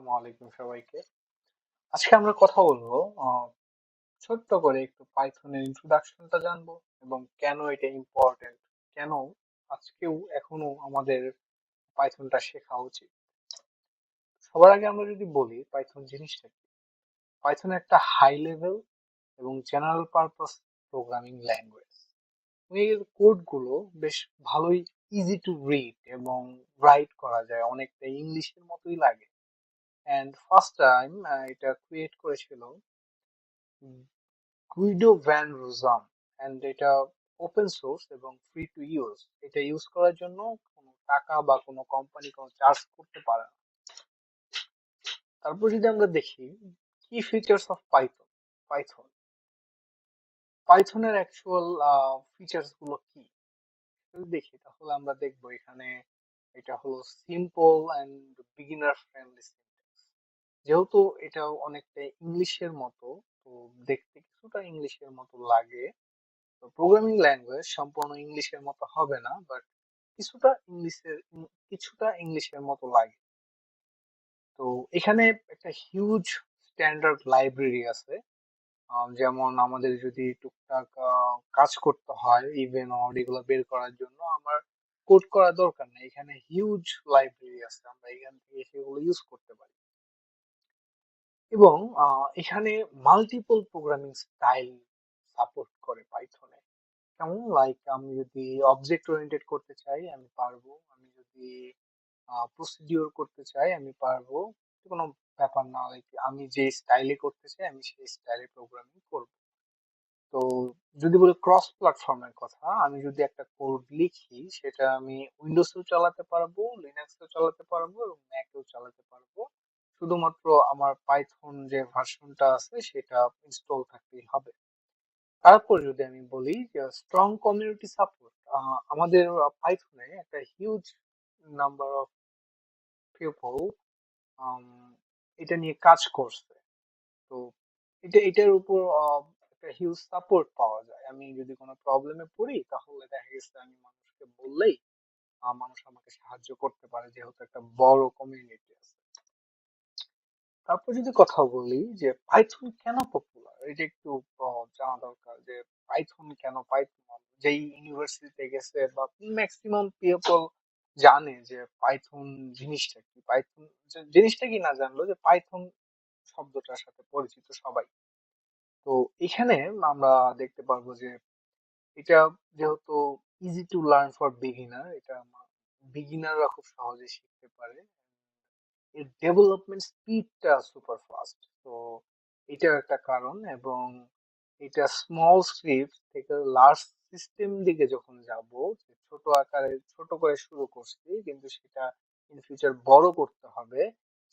আসসালামু আলাইকুম সবাইকে। আজকে আমরা কথা বলবো ছোট্ট করে একটু পাইথনের ইন্ট্রোডাকশনটা জানবো এবং কেন এটা ইম্পর্টেন্ট, কেন আজকেও এখনো আমাদের পাইথনটা শেখা উচিত। সবার আগে আমরা যদি বলি পাইথন জিনিসটা কি, পাইথন একটা হাই লেভেল এবং জেনারেল পারপাস প্রোগ্রামিং ল্যাঙ্গুয়েজ। এর কোড গুলো বেশ ভালোই ইজি টু রিড এবং রাইট করা যায়, অনেকটা ইংলিশের মতোই লাগে। এন্ড ফার্স্ট টাইম এটা ক্রিয়েট করেছিল গুইডো ভ্যান রোজাম, এন্ড এটা ওপেন সোর্স এবং ফ্রি টু ইউজ। এটা ইউজ করার জন্য কোনো টাকা বা কোনো কোম্পানি কোনো চার্জ করতে পারে না। তারপর যদি আমরা দেখি কি ফিচার্স অফ পাইথন, পাইথন পাইথনের অ্যাকচুয়াল ফিচার্স গুলো কি যদি দেখি, তাহলে আমরা দেখবো এখানে এটা হলো simple and beginner friendly syntax. যেহেতু এটা অনেকটা ইংলিশের মতো, তো দেখতে কিছুটা ইংলিশের মতো লাগে। তো প্রোগ্রামিং ল্যাঙ্গুয়েজ সম্পূর্ণ ইংলিশের মতো হবে না, বাট কিছুটা ইংলিশের মতো লাগে। তো এখানে একটা হিউজ স্ট্যান্ডার্ড লাইব্রেরি আছে। যেমন আমাদের যদি টুকটাক কাজ করতে হয়, ইভেন অড এগুলো বের করার জন্য আমার কোড করা দরকার নেই, এখানে হিউজ লাইব্রেরি আছে, আমরা এখান থেকে সেগুলো ইউজ করতে পারি। এবং এখানে মাল্টিপল প্রোগ্রামিং স্টাইল সাপোর্ট করে পাইথনে। কেমন লাইক আমি যদি অবজেক্ট ওরিয়েন্টেড করতে চাই আমি পারবো, আমি যদি প্রসিডিওর করতে চাই আমি পারবো। কোনো ব্যাপার না, লাইক আমি যে স্টাইলে করতে চাই আমি সেই স্টাইলে প্রোগ্রামিং করব। তো যদি বলি ক্রস প্ল্যাটফর্মের কথা, আমি যদি একটা কোড লিখি সেটা আমি উইন্ডোজেও চালাতে পারবো, লিনাক্সেও চালাতে পারবো এবং ম্যাকেও চালাতে পারবো। শুধুমাত্র আমার পাইথন যে ভার্সনটা আছে সেটা ইনস্টল থাকতেই হবে। তারপর যদি আমি বলি যে স্ট্রং কমিউনিটি সাপোর্ট, আমাদের পাইথনে একটা হিউজ নাম্বার অফ পিপল এটা নিয়ে কাজ করছে। তো এটার উপর একটা হিউজ সাপোর্ট পাওয়া যায়। আমি যদি কোনো প্রবলেমে পড়ি তাহলে দেখা গেছে আমি মানুষকে বললেই মানুষ আমাকে সাহায্য করতে পারে, যেহেতু একটা বড় কমিউনিটি আছে। তারপর যদি কথা বলি যে পাইথন কেন পপুলার, এটা একটু জানা দরকার যে পাইথন কেন, পাইথন যেই ইউনিভার্সিটিতে গেছে বা ম্যাক্সিমাম পিপল জানে যে পাইথন জিনিসটা কি, পাইথন জিনিসটা কি না জানলো যে পাইথন শব্দটার সাথে পরিচিত সবাই। তো এখানে আমরা দেখতে পারবো যে এটা যেহেতু easy to learn for beginner, এটা বিগিনাররা খুব সহজে শিখতে পারে। এর ডেভেলপমেন্ট স্পিডটা সুপার ফাস্ট, তো এটা একটা কারণ। এবং এটা স্মল স্ক্রিপ্ট থেকে লার্জ সিস্টেম দিকে যখন যাব, ছোট আকারে ছোট করে শুরু করছি কিন্তু সেটা ইন ফিউচার বড় করতে হবে,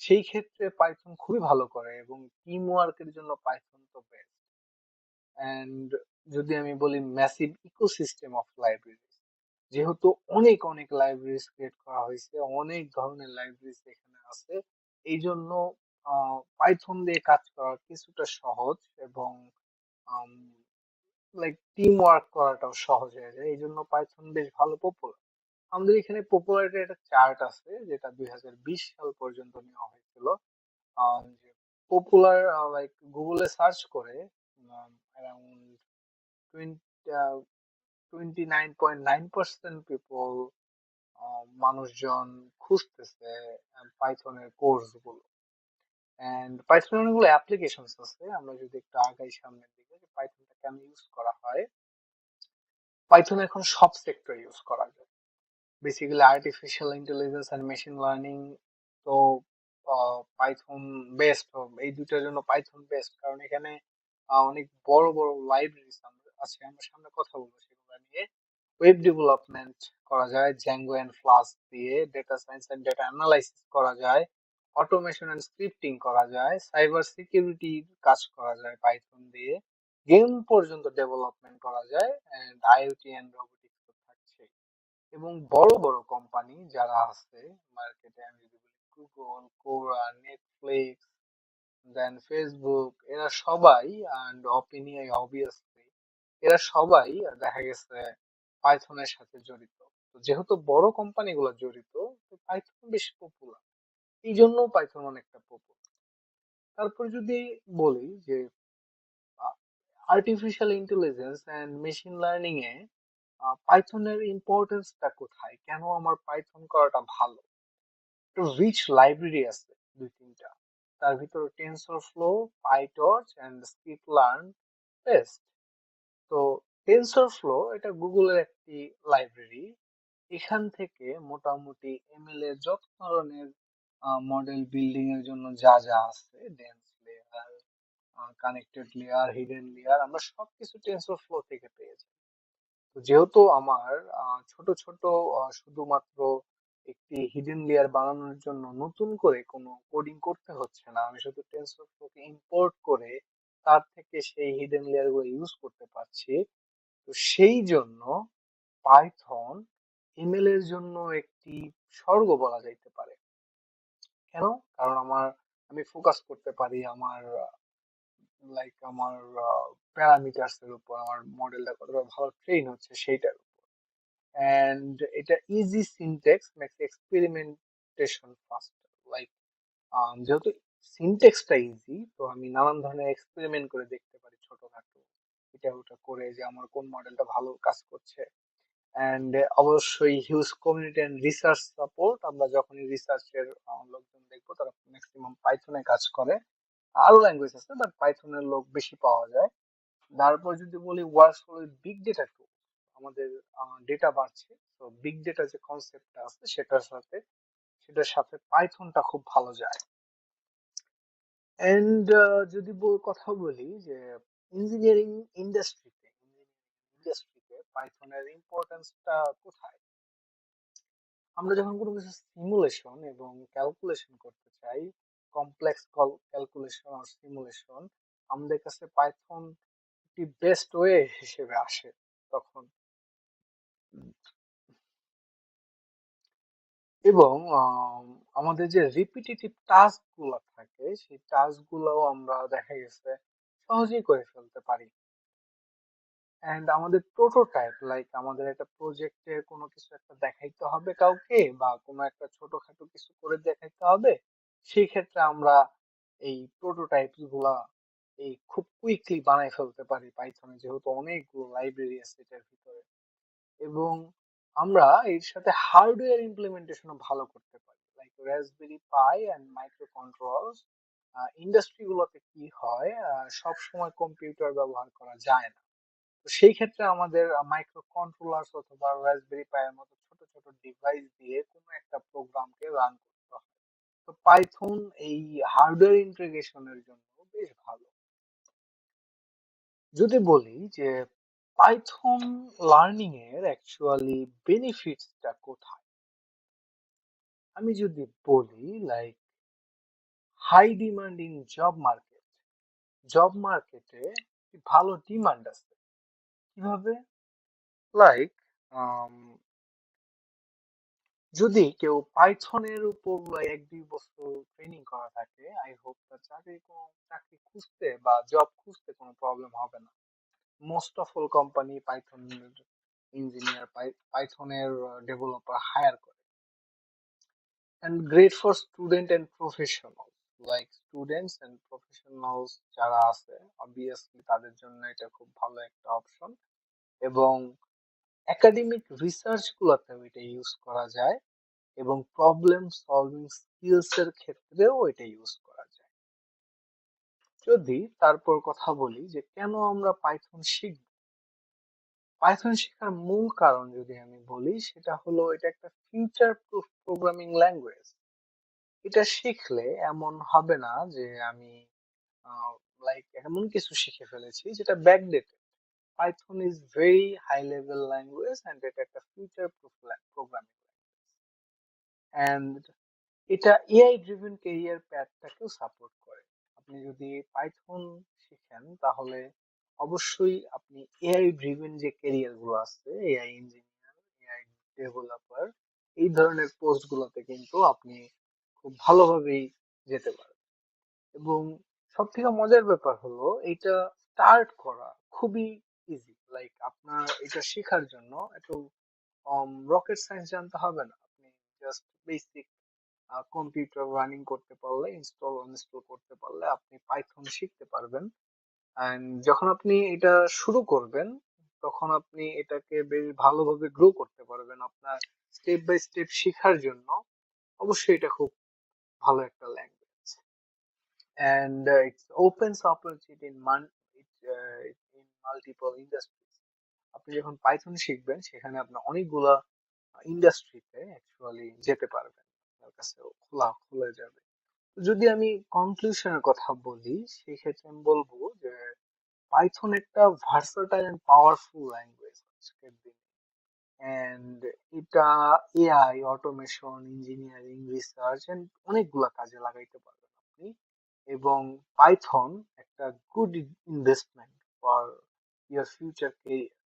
সেই ক্ষেত্রে পাইথন খুবই ভালো করে এবং টিম ওয়ার্কের জন্য পাইথন তো বেস্ট। এন্ড যদি আমি বলি ম্যাসিভ ইকোসিস্টেম অফ লাইব্রেরি, যেহেতু অনেক অনেক লাইব্রেরিজ ক্রিয়েট করা হয়েছে, অনেক ধরনের লাইব্রেরিজ এখানে আছে, এই জন্য পাইথন দিয়ে কাজ করা কিছুটা সহজ এবং লাইক টিম ওয়ার্ক করাটাও সহজ হয়ে যায়, এই জন্য পাইথন বেশ ভালো পপুলার। আমাদের এখানে পপুলারিটি একটা চার্ট আছে যেটা 2020 সাল পর্যন্ত নেওয়া হয়েছিল। যে পপুলার, লাইক গুগলে সার্চ করে অ্যারাউন্ড 29.9% পিপল, মানুষজন খুঁজতেছে পাইথনের কোর্স গুলো। এন্ড পাইথনের অনেকগুলো অ্যাপ্লিকেশনস আছে, আমরা যদি একটু আগাই সামনের দিকে যে পাইথনটা কেন ইউজ করা হয়। পাইথন এখন সব সেক্টরে ইউজ করা যায়, basically artificial intelligence and machine learning. তো পাইথন বেস্ট, এই দুটার জন্য পাইথন বেস্ট, কারণ এখানে অনেক বড় বড় লাইব্রেরিজ আছে, আমরা সামনে কথা বলবো সেগুলো নিয়ে। ওয়েব ডেভেলপমেন্ট করা যায় জ্যাঙ্গো এন্ড ফ্লাস্ক দিয়ে, data science and data analysis করা যায়, অটোমেশন এন্ড স্ক্রিপ্টিং করা যায়, সাইবার সিকিউরিটি কাজ করা যায় পাইথন দিয়ে, গেম পর্যন্ত ডেভেলপমেন্ট করা যায়, এন্ড আইওটি এন্ড রোবোটিক্স তো থাকছে। এবং বড় বড় কোম্পানি যারা আছে মার্কেটে, আমি যদি বলি গুগল, কোরা, নেটফ্লিক্স, দেন ফেসবুক, এরা সবাই, অ্যান্ড অপিনিয়ন অবভিয়াসলি, এরা সবাই দেখা গেছে পাইথনের সাথে জড়িত। তো যেহেতু বড় কোম্পানিগুলো জড়িত, তো পাইথন বেশ পপুলার। এই জন্য পাইথন অনেকটা পপুলার। তারপর যদি বলি যে artificial intelligence and machine learning এ পাইথনের ইম্পর্টেন্সটা কোথায়, কেন আমার পাইথন করাটা ভালো? একটু রিচ লাইব্রেরি আছে দুই তিনটা, তার ভিতরে TensorFlow, PyTorch and scikit learn best. তো টেনসর ফ্লো এটা গুগলের একটি লাইব্রেরি। এখান থেকে মোটামুটি এমএল এর যত ধরনের মডেল বিল্ডিং এর জন্য যা যা আছে, dense layer, connected layer, hidden layer, আমরা সবকিছু টেনসর ফ্লো থেকে পেয়ে যাই। তো যেহেতু আমার ছোট ছোট শুধুমাত্র একটি হিডেন লেয়ার বানানোর জন্য নতুন করে কোনো কোডিং করতে হচ্ছে না, আমি শুধু টেনসর ফ্লোকে ইম্পোর্ট করে তার থেকে সেই হিডেন লেয়ার গুলো ইউজ করতে পারছি। তো সেই জন্য পাইথন এমএল এর জন্য একটি স্বর্গ বলা যাইতে পারে। কেন? কারণ আমি ফোকাস করতে পারি আমার প্যারামিটার্স এর উপর, আমার মডেলটা কতটা ভালো ট্রেন হচ্ছে সেইটার উপর। এন্ড এটা easy syntax makes experimentation faster. Like যেহেতু সিনট্যাক্সটা ইজি, তো আমি নানান ধরনের এক্সপেরিমেন্ট করে দেখতে পারি ছোটখাটো এটা ওটা করে যে আমার কোন মডেলটা ভালো কাজ করছে। এন্ড অবশ্যই huge community and research support, আমরা যখনই রিসার্চের লোকজন দেখবো তারা ম্যাক্সিমাম পাইথনে কাজ করে। আরো ল্যাঙ্গুয়েজ আছে বাট পাইথনের লোক বেশি পাওয়া যায়। তারপর যদি বলি works with big data to, আমাদের ডেটা বাড়ছে, তো বিগ ডেটা যে কনসেপ্টটা আছে সেটার সাথে পাইথনটা খুব ভালো যায়। এন্ড যদি কথা বলি যে ইঞ্জিনিয়ারিং ইন্ডাস্ট্রিতে পাইথনের ইম্পর্টেন্সটা কোথায়? আমরা যখন কোনো কিছু সিমুলেশন এবং ক্যালকুলেশন করতে চাই, কমপ্লেক্স ক্যালকুলেশন আর সিমুলেশন, আমাদের কাছে পাইথন একটি বেস্ট ওয়ে হিসেবে আসে তখন। এবং আমাদের যে রিপিটেটিভ টাস্ক গুলো থাকে সেই টাস্ক গুলো আমরা দেখা গেছে সহজেই করে ফেলতে পারি। এন্ড আমাদের প্রোটোটাইপ, লাইক আমাদের একটা প্রজেক্টে কোনো কিছু একটা দেখাইতে হবে কাউকে, বা কোনো একটা ছোটখাটো কিছু করে দেখাইতে হবে, সেই ক্ষেত্রে আমরা এই প্রোটোটাইপ গুলা খুব কুইকলি বানাই ফেলতে পারি পাইথনে, যেহেতু অনেকগুলো লাইব্রেরি আছে এটার ভিতরে। এবং আমরা এর সাথে হার্ডওয়্যার ইমপ্লিমেন্টেশনও ভালো করতে পারি, like Raspberry Pi and microcontrollers. Industry গুলোতে কি হয়, সব সময় কম্পিউটার ব্যবহার করা যায় না। তো সেই ক্ষেত্রে আমাদের মাইক্রো কন্ট্রোলার্স অথবা রাসবেরি পাই এর মতো ছোট ছোট ডিভাইস দিয়ে কোনো একটা প্রোগ্রামকে রান করতে হয়। তো পাইথন এই হার্ডওয়্যার ইন্টিগ্রেশনের জন্য বেশ ভালো। যদি বলি যে পাইথন লার্নিং এর অ্যাকচুয়ালি বেনিফিটসটা কোথায়, আমি যদি বলি like high demand in job মার্কেটে ভালো ডিমান্ড আছে। কিভাবে? লাইক যদি কেউ পাইথনের উপর 1-2 বছর ট্রেনিং করা থাকে, আই হোপ তার চাকরি খুঁজতে বা জব খুঁজতে কোনো প্রবলেম হবে না। মোস্ট অফ অল কোম্পানি পাইথনের ইঞ্জিনিয়ার, পাইথনের ডেভেলপার হায়ার করে। And great for student and professional, like students and professionals যারা আছে অবভিয়াসলি তাদের জন্য এটা খুব ভালো একটা অপশন। এবং একাডেমিক রিসার্চ গুলোতেও এটা ইউজ করা যায়, এবং প্রবলেম সলভিং স্কিলস এর ক্ষেত্রেও এটা ইউজ করা যায়। যদি তারপর কথা বলি যে কেন আমরা পাইথন শিখব, পাইথন শেখার মূল কারণ যদি আমি বলি সেটা হলো এটা একটা ফিউচার প্রুফ প্রোগ্রামিং ল্যাঙ্গুয়েজ। এটা শিখলে এমন হবে না যে আমি এমন কিছু শিখে ফেলেছি যেটা backdated. Python is very high level language and এটা একটা ফিউচার প্রুফ প্রোগ্রামিং, এন্ড এটা এআই ড্রিভেন ক্যারিয়ার প্যাথটাকেও সাপোর্ট করে। আপনি যদি পাইথন শিখেন তাহলে অবশ্যই আপনি এআই ড্রিভেন যে ক্যারিয়ার গুলো আছে, এআই ইঞ্জিনিয়ার, এআই ডেভেলপার, এই ধরনের পোস্ট গুলোতে কিন্তু আপনি খুব ভালোভাবেই যেতে পারেন। এবং সব থেকে মজার ব্যাপার হলো এটা স্টার্ট করা খুবই ইজি। লাইক আপনার এটা শেখার জন্য একটু রকেট সায়েন্স জানতে হবে না, আপনি জাস্ট বেসিক কম্পিউটার রানিং করতে পারলে, ইনস্টল আনইনস্টল করতে পারলে আপনি পাইথন শিখতে পারবেন। এন্ড যখন আপনি এটা শুরু করবেন, তখন আপনি এটাকে বেশ ভালোভাবে গ্রো করতে পারবেন। আপনার স্টেপ বাই স্টেপ শেখার জন্য অবশ্যই এটা খুব ভালো একটা language. And it's opens opportunity in multiple industries. আপনি যখন পাইথন শিখবেন, সেখানে আপনার অনেকগুলা ইন্ডাস্ট্রিতে অ্যাকচুয়ালি যেতে পারবেন, আপনার কাছে খোলা খুলে যাবে। যদি আমি কনক্লুশনের কথা বলি, সেই ক্ষেত্রে আমি বলবো যে পাইথন একটা ভার্সেটাইল এন্ড পাওয়ারফুল ল্যাঙ্গুয়েজ আজকের দিনে। এন্ড এটা AI, automation, engineering, research and অনেকগুলা কাজে লাগাইতে পারবেন আপনি। এবং পাইথন একটা good investment for your future career.